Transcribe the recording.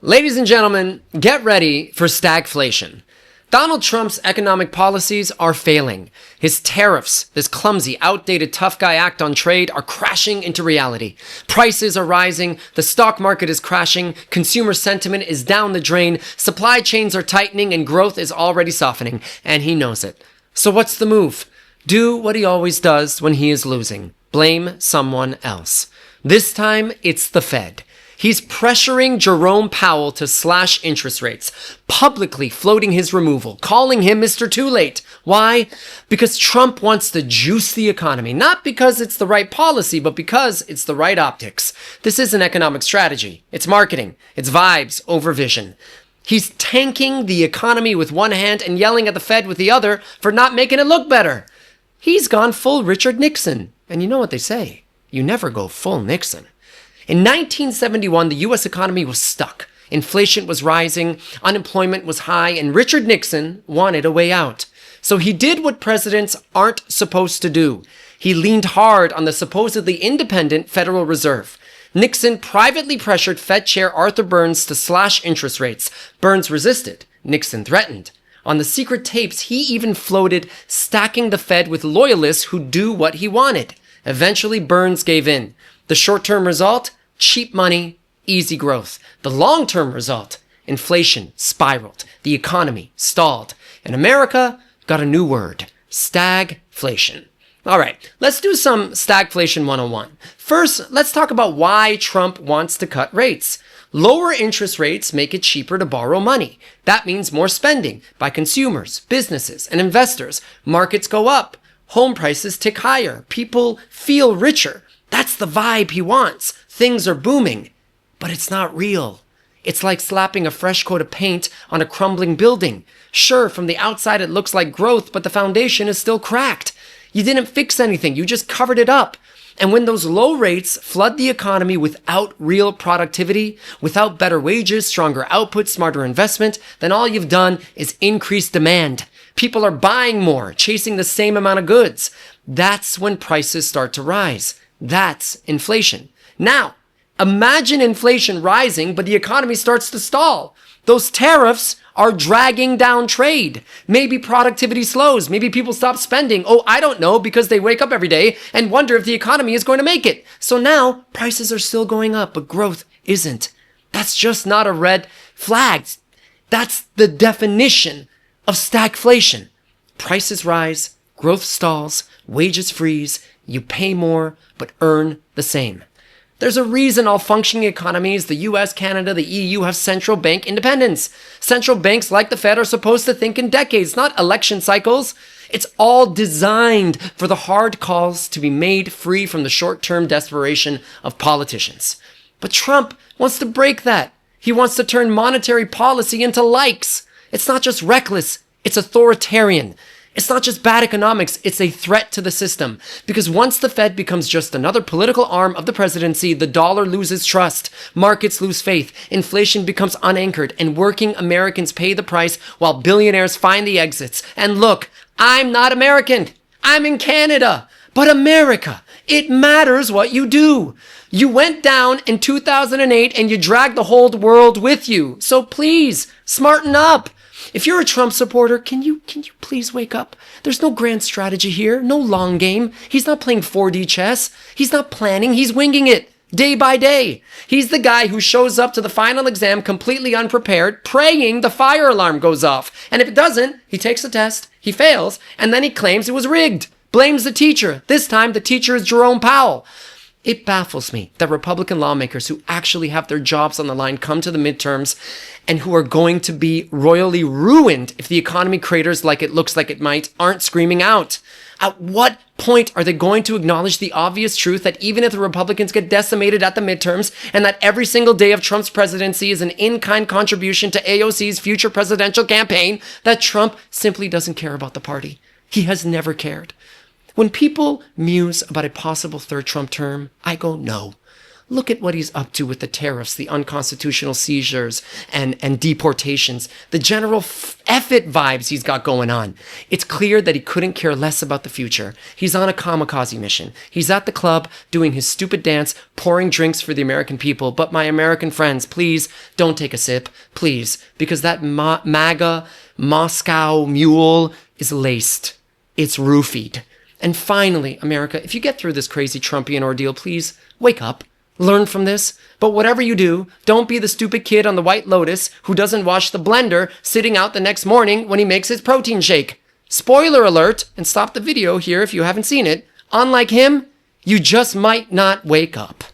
Ladies and gentlemen, get ready for stagflation. Donald Trump's economic policies are failing. His tariffs, this clumsy, outdated tough guy act on trade, are crashing into reality. Prices are rising, the stock market is crashing, consumer sentiment is down the drain, supply chains are tightening, and growth is already softening, and he knows it. So what's the move? Do what he always does when he is losing. Blame someone else. This time, it's the Fed. He's pressuring Jerome Powell to slash interest rates, publicly floating his removal, calling him Mr. Too Late. Why? Because Trump wants to juice the economy, not because it's the right policy, but because it's the right optics. This isn't economic strategy. It's marketing. It's vibes over vision. He's tanking the economy with one hand and yelling at the Fed with the other for not making it look better. He's gone full Richard Nixon. And you know what they say, you never go full Nixon. In 1971, the U.S. economy was stuck. Inflation was rising, unemployment was high, and Richard Nixon wanted a way out. So he did what presidents aren't supposed to do. He leaned hard on the supposedly independent Federal Reserve. Nixon privately pressured Fed Chair Arthur Burns to slash interest rates. Burns resisted. Nixon threatened. On the secret tapes, he even floated stacking the Fed with loyalists who'd do what he wanted. Eventually, Burns gave in. The short-term result? Cheap money, easy growth. The long-term result? Inflation spiraled. The economy stalled. And America got a new word: stagflation. All right, let's do some stagflation 101. First, let's talk about why Trump wants to cut rates. Lower interest rates make it cheaper to borrow money. That means more spending by consumers, businesses, and investors. Markets go up. Home prices tick higher. People feel richer. That's the vibe he wants. Things are booming, but it's not real. It's like slapping a fresh coat of paint on a crumbling building. Sure, from the outside it looks like growth, but the foundation is still cracked. You didn't fix anything, you just covered it up. And when those low rates flood the economy without real productivity, without better wages, stronger output, smarter investment, then all you've done is increase demand. People are buying more, chasing the same amount of goods. That's when prices start to rise. That's inflation. Now, imagine inflation rising, but the economy starts to stall. Those tariffs are dragging down trade. Maybe productivity slows. Maybe people stop spending. Oh, I don't know, because they wake up every day and wonder if the economy is going to make it. So now prices are still going up, but growth isn't. That's just not a red flag. That's the definition of stagflation. Prices rise, growth stalls, wages freeze, you pay more, but earn the same. There's a reason all functioning economies, the US, Canada, the EU, have central bank independence. Central banks like the Fed are supposed to think in decades, not election cycles. It's all designed for the hard calls to be made free from the short-term desperation of politicians. But Trump wants to break that. He wants to turn monetary policy into likes. It's not just reckless, it's authoritarian. It's not just bad economics, it's a threat to the system. Because once the Fed becomes just another political arm of the presidency, the dollar loses trust, markets lose faith, inflation becomes unanchored, and working Americans pay the price while billionaires find the exits. And look, I'm not American. I'm in Canada. But America, it matters what you do. You went down in 2008 and you dragged the whole world with you. So please, smarten up. If you're a Trump supporter, can you please wake up? There's no grand strategy here, no long game. He's not playing 4D chess. He's not planning, he's winging it day by day. He's the guy who shows up to the final exam completely unprepared, praying the fire alarm goes off. And if it doesn't, he takes the test, he fails, and then he claims it was rigged. Blames the teacher. This time, the teacher is Jerome Powell. It baffles me that Republican lawmakers who actually have their jobs on the line come to the midterms and who are going to be royally ruined if the economy craters like it looks like it might aren't screaming out. At what point are they going to acknowledge the obvious truth that even if the Republicans get decimated at the midterms and that every single day of Trump's presidency is an in-kind contribution to AOC's future presidential campaign, that Trump simply doesn't care about the party? He has never cared. When people muse about a possible third Trump term, I go, no. Look at what he's up to with the tariffs, the unconstitutional seizures and deportations, the general F-it vibes he's got going on. It's clear that he couldn't care less about the future. He's on a kamikaze mission. He's at the club doing his stupid dance, pouring drinks for the American people. But my American friends, please don't take a sip, please, because that MAGA Moscow mule is laced. It's roofied. And finally, America, if you get through this crazy Trumpian ordeal, please wake up. Learn from this, but whatever you do, don't be the stupid kid on the White Lotus who doesn't wash the blender sitting out the next morning when he makes his protein shake. Spoiler alert, and stop the video here if you haven't seen it. Unlike him, you just might not wake up.